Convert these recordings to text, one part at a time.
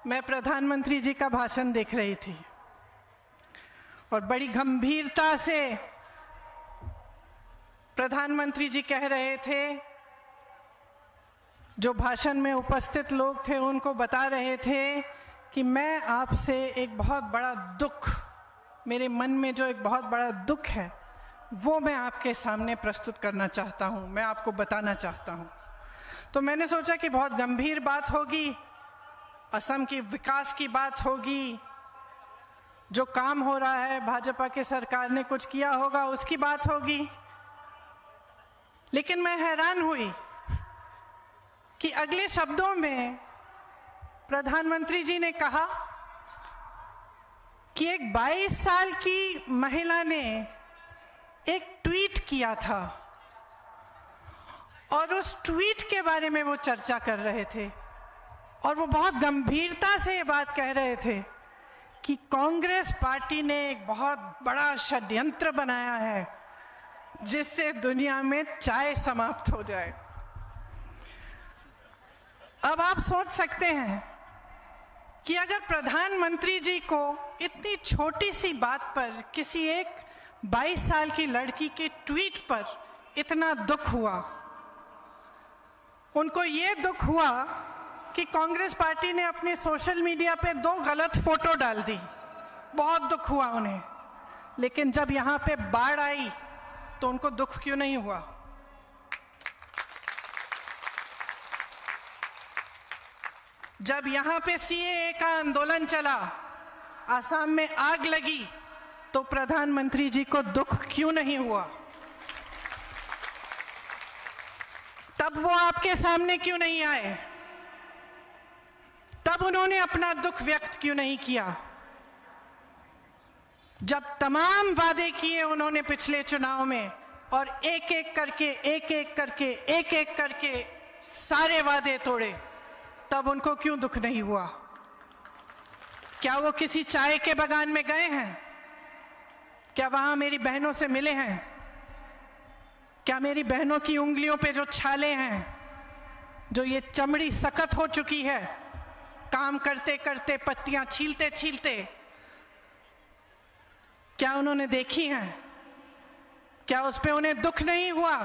मैं प्रधानमंत्री जी का भाषण देख रही थी और बड़ी गंभीरता से प्रधानमंत्री जी कह रहे थे, जो भाषण में उपस्थित लोग थे उनको बता रहे थे कि मैं आपसे एक बहुत बड़ा दुख, मेरे मन में जो एक बहुत बड़ा दुख है वो मैं आपके सामने प्रस्तुत करना चाहता हूँ, मैं आपको बताना चाहता हूँ। तो मैंने सोचा कि बहुत गंभीर बात होगी, असम की विकास की बात होगी, जो काम हो रहा है भाजपा की सरकार ने कुछ किया होगा उसकी बात होगी। लेकिन मैं हैरान हुई कि अगले शब्दों में प्रधानमंत्री जी ने कहा कि एक 22 साल की महिला ने एक ट्वीट किया था और उस ट्वीट के बारे में वो चर्चा कर रहे थे और वो बहुत गंभीरता से ये बात कह रहे थे कि कांग्रेस पार्टी ने एक बहुत बड़ा षड्यंत्र बनाया है जिससे दुनिया में चाय समाप्त हो जाए। अब आप सोच सकते हैं कि अगर प्रधानमंत्री जी को इतनी छोटी सी बात पर, किसी एक 22 साल की लड़की के ट्वीट पर इतना दुख हुआ, उनको ये दुख हुआ कि कांग्रेस पार्टी ने अपने सोशल मीडिया पे 2 गलत फोटो डाल दी, बहुत दुख हुआ उन्हें। लेकिन जब यहाँ पे बाढ़ आई तो उनको दुख क्यों नहीं हुआ? जब यहाँ पे सीएए का आंदोलन चला, असम में आग लगी, तो प्रधानमंत्री जी को दुख क्यों नहीं हुआ? तब वो आपके सामने क्यों नहीं आए? तब उन्होंने अपना दुख व्यक्त क्यों नहीं किया? जब तमाम वादे किए उन्होंने पिछले चुनाव में और एक एक करके सारे वादे तोड़े, तब उनको क्यों दुख नहीं हुआ? क्या वो किसी चाय के बागान में गए हैं? क्या वहां मेरी बहनों से मिले हैं? क्या मेरी बहनों की उंगलियों पे जो छाले हैं, जो ये चमड़ी सख्त हो चुकी है, काम करते करते, पत्तियां छीलते छीलते, क्या उन्होंने देखी हैं? क्या उस पे उन्हें दुख नहीं हुआ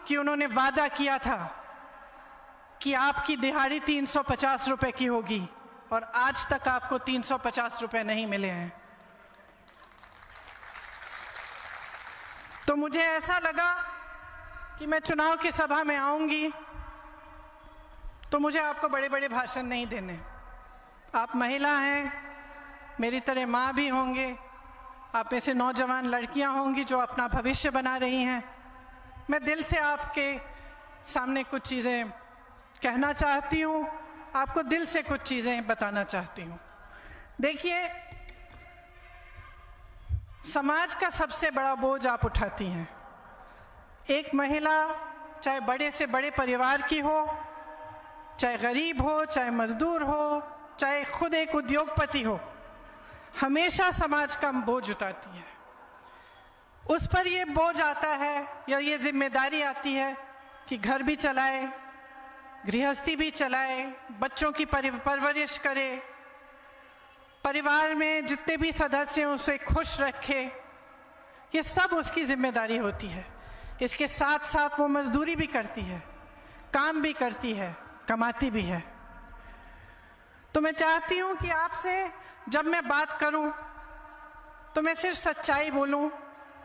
कि उन्होंने वादा किया था कि आपकी दिहाड़ी 350 रुपए की होगी और आज तक आपको 350 रुपए नहीं मिले हैं? तो मुझे ऐसा लगा कि मैं चुनाव की सभा में आऊंगी तो मुझे आपको बड़े बड़े भाषण नहीं देने। आप महिला हैं, मेरी तरह माँ भी होंगे, आप में से नौजवान लड़कियां होंगी जो अपना भविष्य बना रही हैं। मैं दिल से आपके सामने कुछ चीज़ें कहना चाहती हूँ, आपको दिल से कुछ चीज़ें बताना चाहती हूँ। देखिए, समाज का सबसे बड़ा बोझ आप उठाती हैं। एक महिला, चाहे बड़े से बड़े परिवार की हो, चाहे गरीब हो, चाहे मजदूर हो, चाहे खुद एक उद्योगपति हो, हमेशा समाज का बोझ उठाती है। उस पर ये बोझ आता है या ये जिम्मेदारी आती है कि घर भी चलाए, गृहस्थी भी चलाए, बच्चों की परवरिश करे, परिवार में जितने भी सदस्य हैं उसे खुश रखे। ये सब उसकी जिम्मेदारी होती है। इसके साथ साथ वो मजदूरी भी करती है, काम भी करती है, कमाती भी है। तो मैं चाहती हूं कि आपसे जब मैं बात करूं तो मैं सिर्फ सच्चाई बोलूं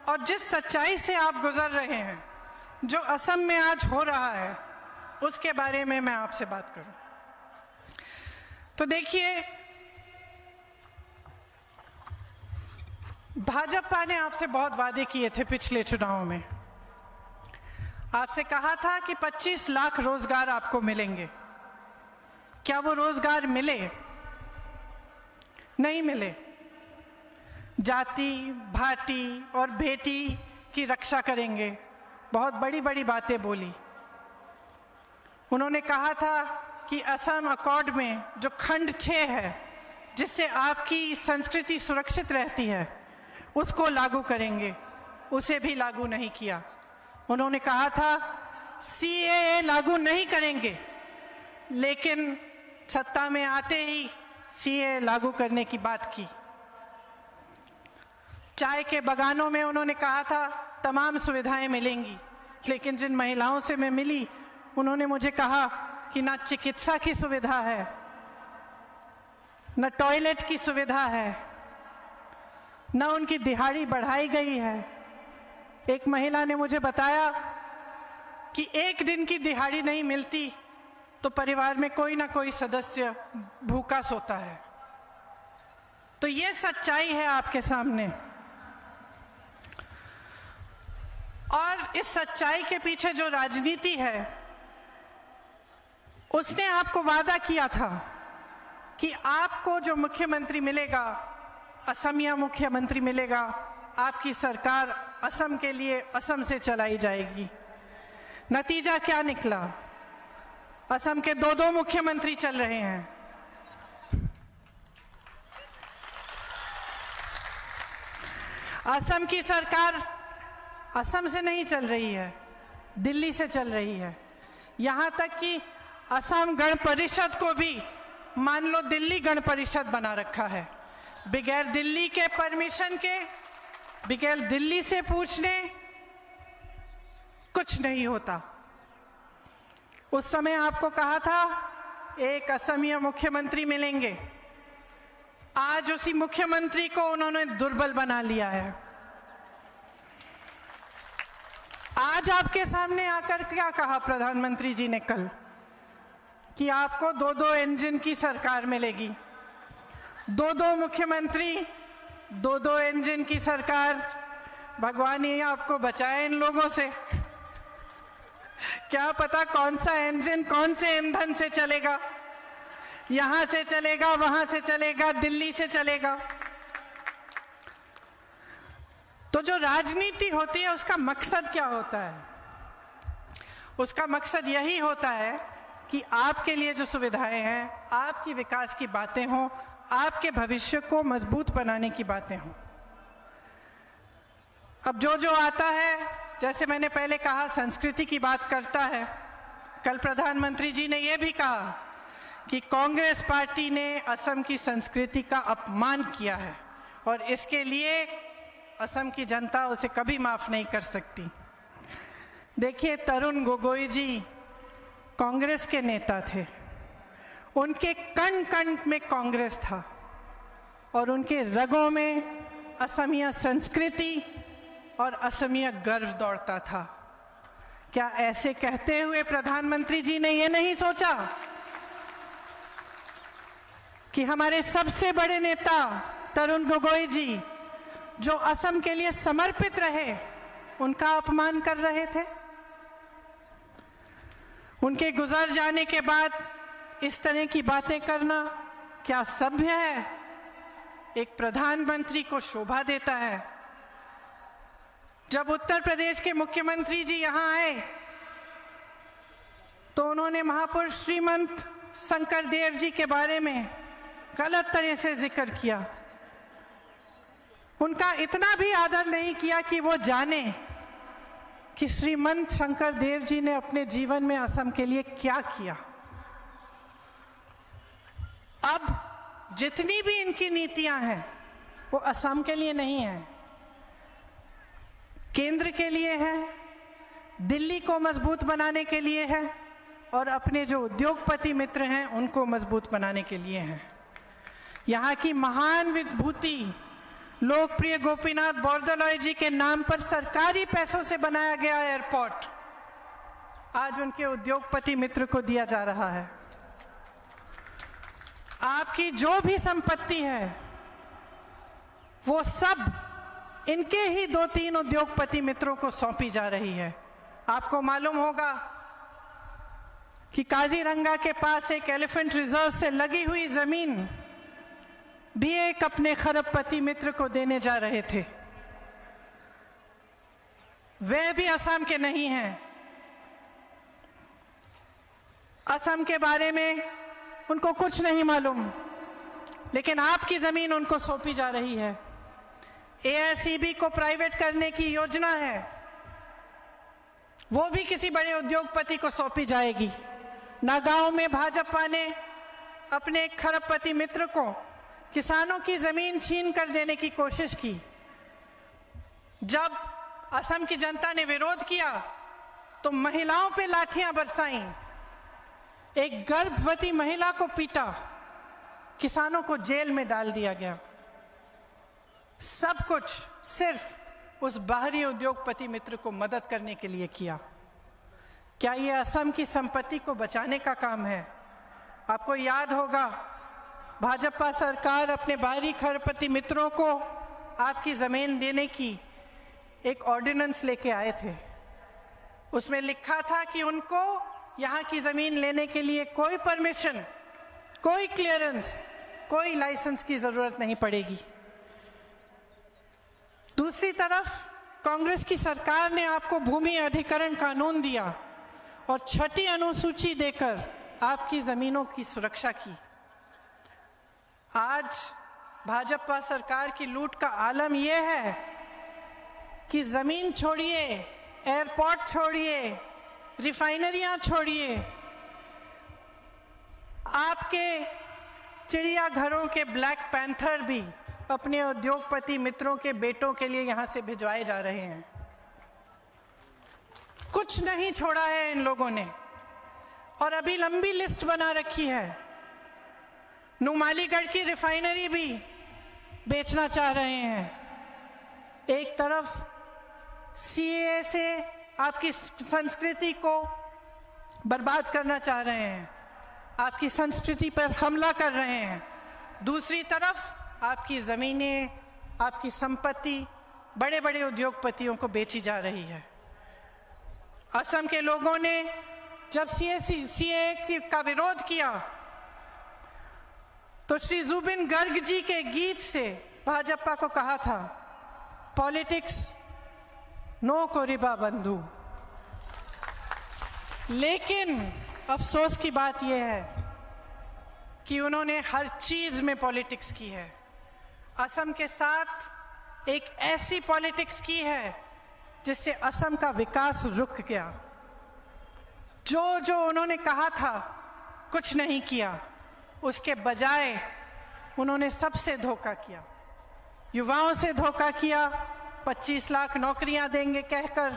और जिस सच्चाई से आप गुजर रहे हैं, जो असम में आज हो रहा है, उसके बारे में मैं आपसे बात करूं। तो देखिए, भाजपा ने आपसे बहुत वादे किए थे पिछले चुनाव में। आपसे कहा था कि 25 लाख रोजगार आपको मिलेंगे। क्या वो रोजगार मिले? नहीं मिले। जाति, भाटी और बेटी की रक्षा करेंगे, बहुत बड़ी बड़ी बातें बोली। उन्होंने कहा था कि असम अकॉर्ड में जो खंड 6 है, जिससे आपकी संस्कृति सुरक्षित रहती है, उसको लागू करेंगे। उसे भी लागू नहीं किया। उन्होंने कहा था सीएए लागू नहीं करेंगे, लेकिन सत्ता में आते ही सीए लागू करने की बात की। चाय के बागानों में उन्होंने कहा था तमाम सुविधाएं मिलेंगी, लेकिन जिन महिलाओं से मैं मिली उन्होंने मुझे कहा कि ना चिकित्सा की सुविधा है, न टॉयलेट की सुविधा है, न उनकी दिहाड़ी बढ़ाई गई है। एक महिला ने मुझे बताया कि एक दिन की दिहाड़ी नहीं मिलती तो परिवार में कोई ना कोई सदस्य भूखा सोता है। तो ये सच्चाई है आपके सामने, और इस सच्चाई के पीछे जो राजनीति है, उसने आपको वादा किया था कि आपको जो मुख्यमंत्री मिलेगा, असमिया मुख्यमंत्री मिलेगा, आपकी सरकार असम के लिए असम से चलाई जाएगी। नतीजा क्या निकला? असम के दो मुख्यमंत्री चल रहे हैं। असम की सरकार असम से नहीं चल रही है, दिल्ली से चल रही है। यहां तक कि असम गण परिषद को भी मान लो दिल्ली गण परिषद बना रखा है। बगैर दिल्ली के परमिशन के, बगैर दिल्ली से पूछने कुछ नहीं होता। उस समय आपको कहा था एक असमिया मुख्यमंत्री मिलेंगे, आज उसी मुख्यमंत्री को उन्होंने दुर्बल बना लिया है। आज आपके सामने आकर क्या कहा प्रधानमंत्री जी ने कल कि आपको दो इंजन की सरकार मिलेगी। दो मुख्यमंत्री, दो इंजन की सरकार। भगवान ही आपको बचाए इन लोगों से। क्या पता कौन सा इंजन कौन से ईंधन से चलेगा, यहां से चलेगा, वहां से चलेगा, दिल्ली से चलेगा। तो जो राजनीति होती है उसका मकसद क्या होता है? उसका मकसद यही होता है कि आपके लिए जो सुविधाएं हैं, आपकी विकास की बातें हों, आपके भविष्य को मजबूत बनाने की बातें हों। अब जो आता है, जैसे मैंने पहले कहा, संस्कृति की बात करता है। कल प्रधानमंत्री जी ने यह भी कहा कि कांग्रेस पार्टी ने असम की संस्कृति का अपमान किया है और इसके लिए असम की जनता उसे कभी माफ नहीं कर सकती। देखिए, तरुण गोगोई जी कांग्रेस के नेता थे, उनके कण कण में कांग्रेस था और उनके रगों में असमिया संस्कृति और असमिया गर्व दौड़ता था। क्या ऐसे कहते हुए प्रधानमंत्री जी ने यह नहीं सोचा कि हमारे सबसे बड़े नेता तरुण गोगोई जी, जो असम के लिए समर्पित रहे, उनका अपमान कर रहे थे? उनके गुजर जाने के बाद इस तरह की बातें करना क्या सभ्य है? एक प्रधानमंत्री को शोभा देता है? जब उत्तर प्रदेश के मुख्यमंत्री जी यहां आए तो उन्होंने महापुरुष श्रीमंत शंकर देव जी के बारे में गलत तरह से जिक्र किया। उनका इतना भी आदर नहीं किया कि वो जाने कि श्रीमंत शंकर देव जी ने अपने जीवन में असम के लिए क्या किया। अब जितनी भी इनकी नीतियां हैं वो असम के लिए नहीं है, केंद्र के लिए है, दिल्ली को मजबूत बनाने के लिए है और अपने जो उद्योगपति मित्र हैं उनको मजबूत बनाने के लिए है। यहाँ की महान विभूति लोकप्रिय गोपीनाथ बोरदोलोई जी के नाम पर सरकारी पैसों से बनाया गया एयरपोर्ट आज उनके उद्योगपति मित्र को दिया जा रहा है। आपकी जो भी संपत्ति है वो सब इनके ही 2-3 उद्योगपति मित्रों को सौंपी जा रही है। आपको मालूम होगा कि काजीरंगा के पास एक एलिफेंट रिजर्व से लगी हुई जमीन भी एक अपने खरबपति मित्र को देने जा रहे थे। वे भी असम के नहीं हैं। असम के बारे में उनको कुछ नहीं मालूम, लेकिन आपकी जमीन उनको सौंपी जा रही है। एआईसीबी को प्राइवेट करने की योजना है, वो भी किसी बड़े उद्योगपति को सौंपी जाएगी। नागांव में भाजपा ने अपने एक खरबपति मित्र को किसानों की जमीन छीन कर देने की कोशिश की। जब असम की जनता ने विरोध किया तो महिलाओं पे लाठियां बरसाईं, एक गर्भवती महिला को पीटा, किसानों को जेल में डाल दिया गया। सब कुछ सिर्फ उस बाहरी उद्योगपति मित्र को मदद करने के लिए किया। क्या ये असम की संपत्ति को बचाने का काम है? आपको याद होगा, भाजपा सरकार अपने बाहरी खरबपति मित्रों को आपकी जमीन देने की एक ऑर्डिनेंस लेके आए थे। उसमें लिखा था कि उनको यहाँ की जमीन लेने के लिए कोई परमिशन, कोई क्लियरेंस, कोई लाइसेंस की जरूरत नहीं पड़ेगी। दूसरी तरफ कांग्रेस की सरकार ने आपको भूमि अधिग्रहण कानून दिया और 6ठी अनुसूची देकर आपकी जमीनों की सुरक्षा की। आज भाजपा सरकार की लूट का आलम यह है कि जमीन छोड़िए, एयरपोर्ट छोड़िए, रिफाइनरियां छोड़िए, आपके चिड़ियाघरों के ब्लैक पैंथर भी अपने उद्योगपति मित्रों के बेटों के लिए यहां से भिजवाए जा रहे हैं। कुछ नहीं छोड़ा है इन लोगों ने, और अभी लंबी लिस्ट बना रखी है। नुमालीगढ़ की रिफाइनरी भी बेचना चाह रहे हैं। एक तरफ सीएए से आपकी संस्कृति को बर्बाद करना चाह रहे हैं, आपकी संस्कृति पर हमला कर रहे हैं। दूसरी तरफ आपकी जमीनें, आपकी संपत्ति बड़े बड़े उद्योगपतियों को बेची जा रही है। असम के लोगों ने जब सीएए का विरोध किया तो श्री जुबिन गर्ग जी के गीत से भाजपा को कहा था, पॉलिटिक्स नो कोरिबा बंधु। लेकिन अफसोस की बात यह है कि उन्होंने हर चीज में पॉलिटिक्स की है। असम के साथ एक ऐसी पॉलिटिक्स की है जिससे असम का विकास रुक गया। जो जो उन्होंने कहा था कुछ नहीं किया, उसके बजाय उन्होंने सबसे धोखा किया। युवाओं से धोखा किया, 25 लाख नौकरियां देंगे कहकर।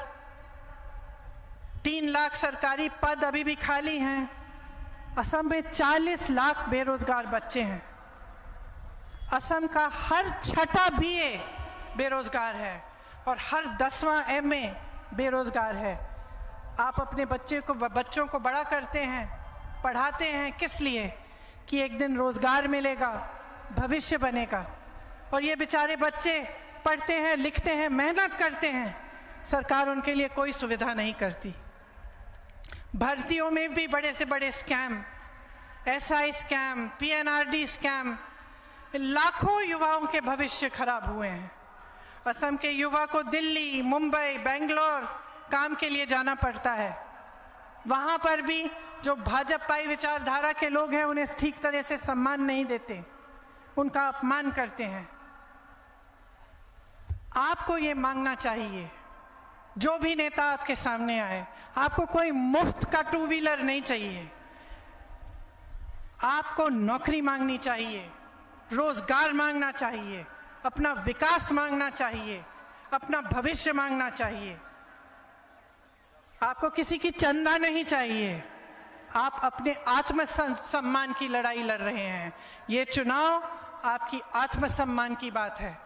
3 लाख सरकारी पद अभी भी खाली हैं। असम में 40 लाख बेरोजगार बच्चे हैं। असम का हर 6ठा बीए बेरोजगार है और हर 10वां एमए बेरोजगार है। आप अपने बच्चों को बड़ा करते हैं, पढ़ाते हैं किस लिए? कि एक दिन रोजगार मिलेगा, भविष्य बनेगा। और ये बेचारे बच्चे पढ़ते हैं, लिखते हैं, मेहनत करते हैं, सरकार उनके लिए कोई सुविधा नहीं करती। भर्तियों में भी बड़े से बड़े स्कैम, एसआई स्कैम, पीएनआरडी स्कैम, लाखों युवाओं के भविष्य खराब हुए हैं। असम के युवा को दिल्ली, मुंबई, बेंगलोर काम के लिए जाना पड़ता है। वहां पर भी जो भाजपाई विचारधारा के लोग हैं उन्हें ठीक तरह से सम्मान नहीं देते, उनका अपमान करते हैं। आपको ये मांगना चाहिए, जो भी नेता आपके सामने आए, आपको कोई मुफ्त का 2 व्हीलर नहीं चाहिए। आपको नौकरी मांगनी चाहिए, रोजगार मांगना चाहिए, अपना विकास मांगना चाहिए, अपना भविष्य मांगना चाहिए। आपको किसी की चंदा नहीं चाहिए। आप अपने आत्मसम्मान की लड़ाई लड़ रहे हैं। ये चुनाव आपकी आत्मसम्मान की बात है।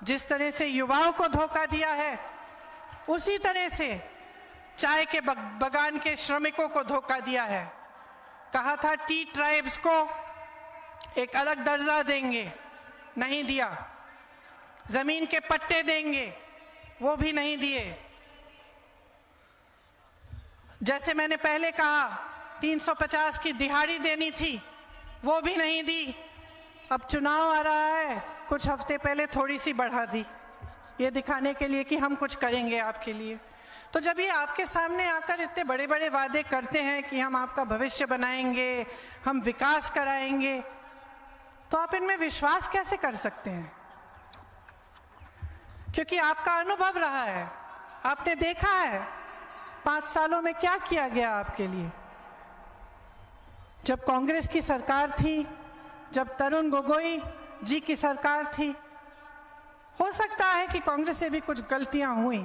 जिस तरह से युवाओं को धोखा दिया है, उसी तरह से चाय के बगान के श्रमिकों को धोखा दिया है। कहा था टी ट्राइब्स को एक अलग दर्जा देंगे, नहीं दिया। जमीन के पट्टे देंगे, वो भी नहीं दिए। जैसे मैंने पहले कहा 350 की दिहाड़ी देनी थी, वो भी नहीं दी। अब चुनाव आ रहा है, कुछ हफ्ते पहले थोड़ी सी बढ़ा दी, ये दिखाने के लिए कि हम कुछ करेंगे आपके लिए। तो जब ये आपके सामने आकर इतने बड़े बड़े वादे करते हैं कि हम आपका भविष्य बनाएंगे, हम विकास कराएंगे, तो आप इनमें विश्वास कैसे कर सकते हैं? क्योंकि आपका अनुभव रहा है, आपने देखा है 5 सालों में क्या किया गया आपके लिए। जब कांग्रेस की सरकार थी, जब तरुण गोगोई जी की सरकार थी, हो सकता है कि कांग्रेस से भी कुछ गलतियां हुई,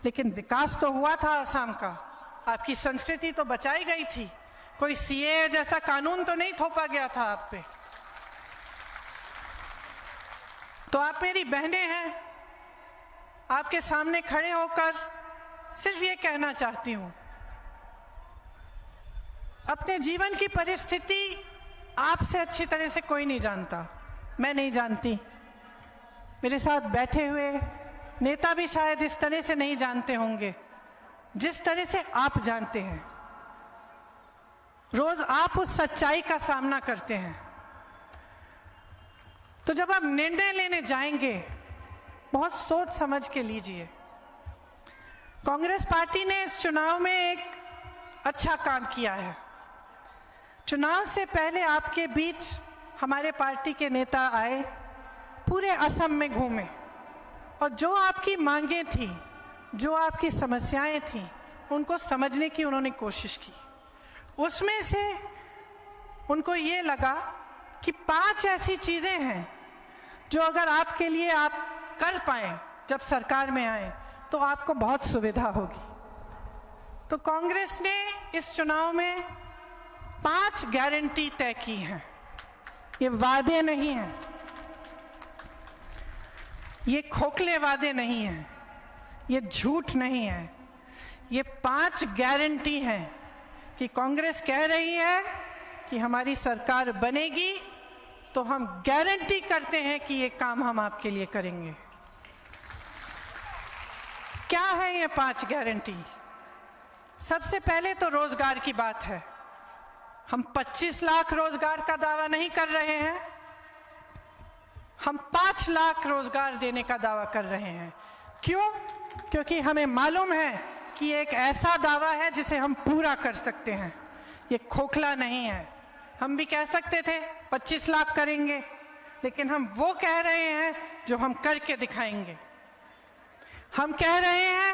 लेकिन विकास तो हुआ था असम का। आपकी संस्कृति तो बचाई गई थी, कोई सीए जैसा कानून तो नहीं थोपा गया था आप पे। तो आप मेरी बहनें हैं, आपके सामने खड़े होकर सिर्फ ये कहना चाहती हूं, अपने जीवन की परिस्थिति आपसे अच्छी तरह से कोई नहीं जानता, मैं नहीं जानती, मेरे साथ बैठे हुए नेता भी शायद इस तरह से नहीं जानते होंगे जिस तरह से आप जानते हैं। रोज आप उस सच्चाई का सामना करते हैं। तो जब आप निर्णय लेने जाएंगे, बहुत सोच समझ के लीजिए। कांग्रेस पार्टी ने इस चुनाव में एक अच्छा काम किया है। चुनाव से पहले आपके बीच हमारे पार्टी के नेता आए, पूरे असम में घूमे और जो आपकी मांगें थी, जो आपकी समस्याएं थी, उनको समझने की उन्होंने कोशिश की। उसमें से उनको ये लगा कि 5 ऐसी चीजें हैं जो अगर आपके लिए आप कर पाए जब सरकार में आए तो आपको बहुत सुविधा होगी। तो कांग्रेस ने इस चुनाव में 5 गारंटी तय की हैं। ये वादे नहीं हैं, ये खोखले वादे नहीं हैं, ये झूठ नहीं है, ये 5 गारंटी हैं कि कांग्रेस कह रही है कि हमारी सरकार बनेगी तो हम गारंटी करते हैं कि ये काम हम आपके लिए करेंगे। क्या है ये 5 गारंटी? सबसे पहले तो रोजगार की बात है। हम 25 लाख रोजगार का दावा नहीं कर रहे हैं, हम 5 लाख रोजगार देने का दावा कर रहे हैं। क्यों? क्योंकि हमें मालूम है कि एक ऐसा दावा है जिसे हम पूरा कर सकते हैं, ये खोखला नहीं है। हम भी कह सकते थे 25 लाख करेंगे, लेकिन हम वो कह रहे हैं जो हम करके दिखाएंगे। हम कह रहे हैं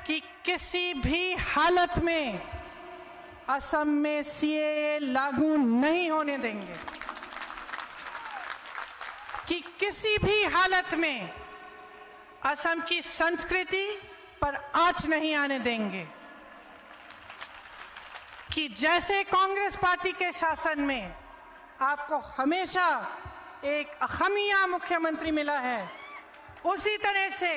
कि किसी भी हालत में असम में सीएए लागू नहीं होने देंगे, कि किसी भी हालत में असम की संस्कृति पर आंच नहीं आने देंगे, कि जैसे कांग्रेस पार्टी के शासन में आपको हमेशा एक अहमिया मुख्यमंत्री मिला है, उसी तरह से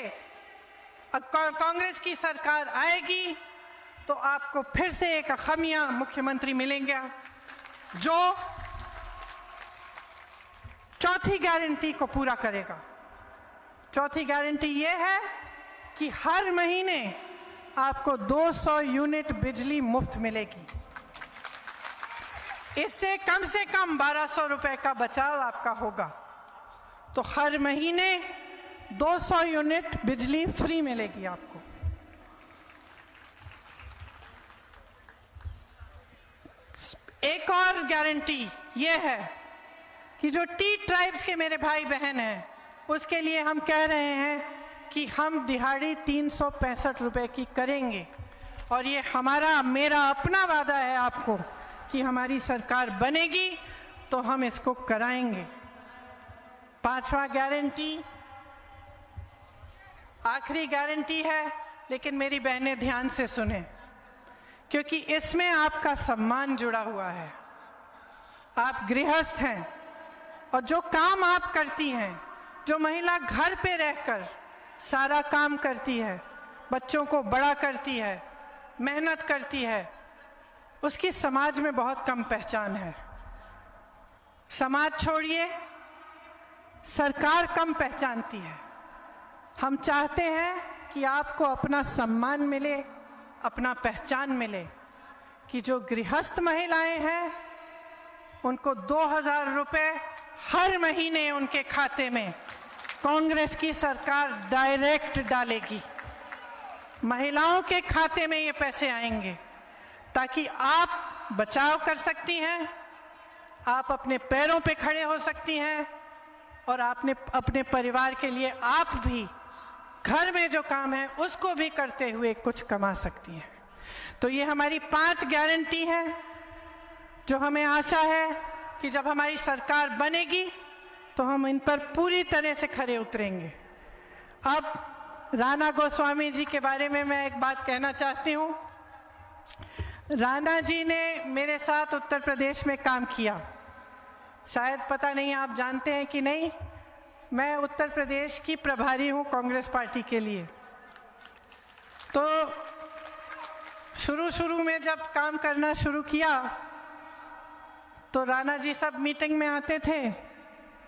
कांग्रेस की सरकार आएगी तो आपको फिर से एक अहमिया मुख्यमंत्री मिलेंगे जो चौथी गारंटी को पूरा करेगा। चौथी गारंटी ये है कि हर महीने आपको 200 यूनिट बिजली मुफ्त मिलेगी। इससे कम से कम 1200 रुपए का बचाव आपका होगा। तो हर महीने 200 यूनिट बिजली फ्री मिलेगी आपको। एक और गारंटी ये है कि जो टी ट्राइब्स के मेरे भाई बहन हैं, उसके लिए हम कह रहे हैं कि हम दिहाड़ी 365 रुपए की करेंगे। और ये मेरा अपना वादा है आपको कि हमारी सरकार बनेगी तो हम इसको कराएंगे। 5वां गारंटी आखिरी गारंटी है, लेकिन मेरी बहनें ध्यान से सुने, क्योंकि इसमें आपका सम्मान जुड़ा हुआ है। आप गृहस्थ हैं और जो काम आप करती हैं, जो महिला घर पे रहकर सारा काम करती है, बच्चों को बड़ा करती है, मेहनत करती है, उसकी समाज में बहुत कम पहचान है। समाज छोड़िए, सरकार कम पहचानती है। हम चाहते हैं कि आपको अपना सम्मान मिले, अपना पहचान मिले, कि जो गृहस्थ महिलाएं हैं उनको 2000 रुपए हर महीने उनके खाते में कांग्रेस की सरकार डायरेक्ट डालेगी। महिलाओं के खाते में ये पैसे आएंगे ताकि आप बचाव कर सकती हैं, आप अपने पैरों पे खड़े हो सकती हैं और आपने अपने परिवार के लिए आप भी घर में जो काम है उसको भी करते हुए कुछ कमा सकती हैं। तो ये हमारी 5 गारंटी है। जो हमें आशा है कि जब हमारी सरकार बनेगी तो हम इन पर पूरी तरह से खरे उतरेंगे। अब राणा गोस्वामी जी के बारे में मैं एक बात कहना चाहती हूँ। राणा जी ने मेरे साथ उत्तर प्रदेश में काम किया। शायद पता नहीं आप जानते हैं कि नहीं, मैं उत्तर प्रदेश की प्रभारी हूँ कांग्रेस पार्टी के लिए। तो शुरू में जब काम करना शुरू किया तो राणा जी सब मीटिंग में आते थे,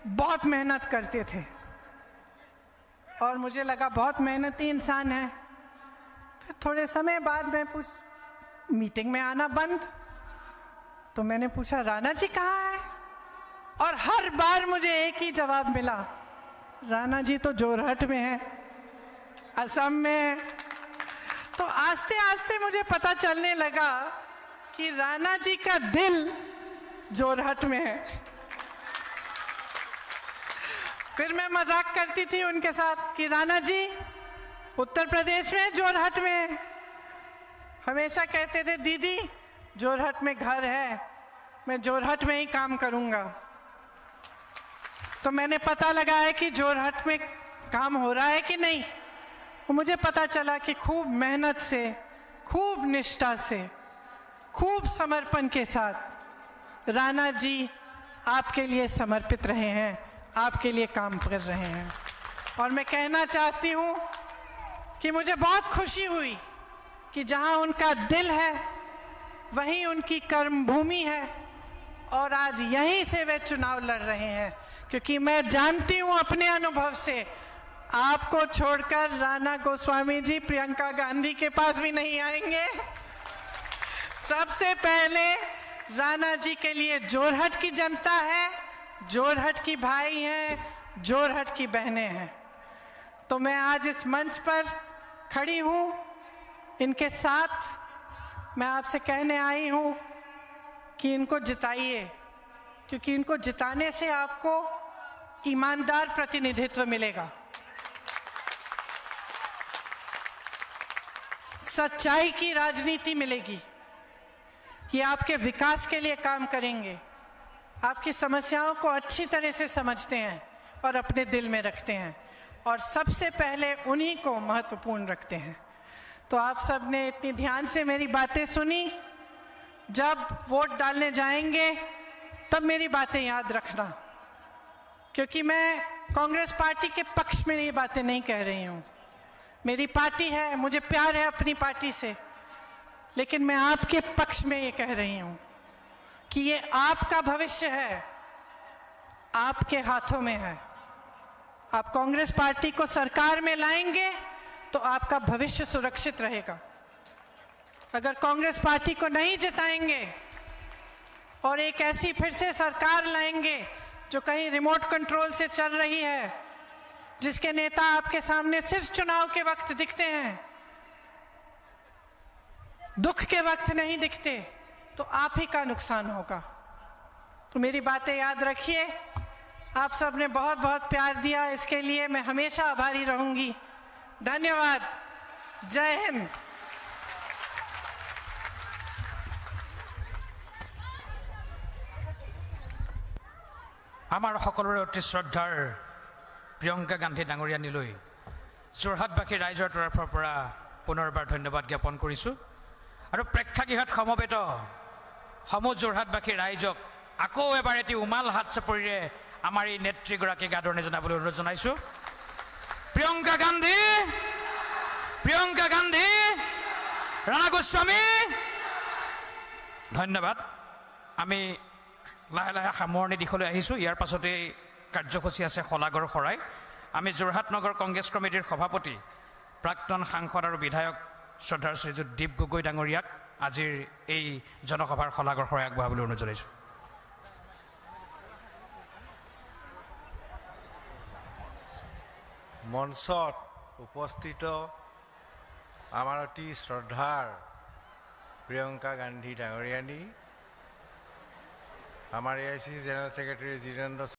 बहुत मेहनत करते थे और मुझे लगा बहुत मेहनती इंसान है। फिर थोड़े समय बाद में मीटिंग में आना बंद। तो मैंने पूछा राणा जी कहाँ है, और हर बार मुझे एक ही जवाब मिला, राणा जी तो जोरहट में है, असम में। तो आस्ते आस्ते मुझे पता चलने लगा कि राणा जी का दिल जोरहट में है। फिर मैं मजाक करती थी उनके साथ कि राणा जी उत्तर प्रदेश में जोरहट में। हमेशा कहते थे दीदी जोरहट में घर है, मैं जोरहट में ही काम करूंगा। तो मैंने पता लगाया कि जोरहट में काम हो रहा है कि नहीं। तो मुझे पता चला कि खूब मेहनत से, खूब निष्ठा से, खूब समर्पण के साथ राणा जी आपके लिए समर्पित रहे हैं, आपके लिए काम कर रहे हैं। और मैं कहना चाहती हूँ कि मुझे बहुत खुशी हुई कि जहाँ उनका दिल है वहीं उनकी कर्मभूमि है, और आज यहीं से वे चुनाव लड़ रहे हैं। क्योंकि मैं जानती हूँ अपने अनुभव से, आपको छोड़कर राणा गोस्वामी जी प्रियंका गांधी के पास भी नहीं आएंगे। सबसे पहले राणा जी के लिए जोरहट की जनता है, जोरहट की भाई हैं, जोरहट की बहनें हैं। तो मैं आज इस मंच पर खड़ी हूँ इनके साथ। मैं आपसे कहने आई हूँ कि इनको जिताइए, क्योंकि इनको जिताने से आपको ईमानदार प्रतिनिधित्व मिलेगा, सच्चाई की राजनीति मिलेगी, कि आपके विकास के लिए काम करेंगे, आपकी समस्याओं को अच्छी तरह से समझते हैं और अपने दिल में रखते हैं, और सबसे पहले उन्हीं को महत्वपूर्ण रखते हैं। तो आप सब ने इतनी ध्यान से मेरी बातें सुनी। जब वोट डालने जाएंगे तब मेरी बातें याद रखना, क्योंकि मैं कांग्रेस पार्टी के पक्ष में ये बातें नहीं कह रही हूँ। मेरी पार्टी है, मुझे प्यार है अपनी पार्टी से, लेकिन मैं आपके पक्ष में ये कह रही हूँ कि ये आपका भविष्य है, आपके हाथों में है। आप कांग्रेस पार्टी को सरकार में लाएंगे तो आपका भविष्य सुरक्षित रहेगा। अगर कांग्रेस पार्टी को नहीं जिताएंगे और एक ऐसी फिर से सरकार लाएंगे जो कहीं रिमोट कंट्रोल से चल रही है, जिसके नेता आपके सामने सिर्फ चुनाव के वक्त दिखते हैं, दुख के वक्त नहीं दिखते, तो आप ही का नुकसान होगा। तो मेरी बातें याद रखिए। आप सब ने बहुत बहुत प्यार दिया, इसके लिए मैं हमेशा आभारी रहूंगी। धन्यवाद। जय हिंद। आमार सकलोरे अति श्रद्धार प्रियंका गांधी डांगरियानीলৈ जोरहाटबासी राइजर तरफर পৰা पुनर्बार धन्यवाद ज्ञापन কৰিছো। আৰু প্ৰেক্ষাগৃহত সমবেত সমূহ जोरहाटबासी राइजক আকৌ এবাৰ এটি উমাল হাত চাপৰিৰে আমাৰ এই নেত্ৰীগৰাকীক আদৰণি জনাবলৈ অনুৰোধ জনাইছো। প্ৰিয়ংকা গান্ধী, প্ৰিয়ংকা গান্ধী, ৰাণা গোস্বামী। ধন্যবাদ। আমি লাহে লাহে সামৰণি দিশলৈ আহিছোঁ। ইয়াৰ পাছতে কাৰ্যসূচী আছে শলাগৰ শৰাই। আমি যোৰহাট নগৰ কংগ্ৰেছ কমিটিৰ সভাপতি প্ৰাক্তন সাংসদ আৰু বিধায়ক শ্ৰদ্ধাৰ শ্ৰীযুত দীপ গগৈ ডাঙৰীয়াক আজিৰ এই জনসভাৰ শলাগৰ শৰাই আগবঢ়াবলৈ অনুৰোধ জনাইছোঁ। মঞ্চত উপস্থিত আমাৰ অতি শ্ৰদ্ধাৰ প্ৰিয়ংকা গান্ধী ডাঙৰীয়ানী, আমাৰ AICC জেনেৰেল ছেক্ৰেটাৰী জিতেন্দ্ৰ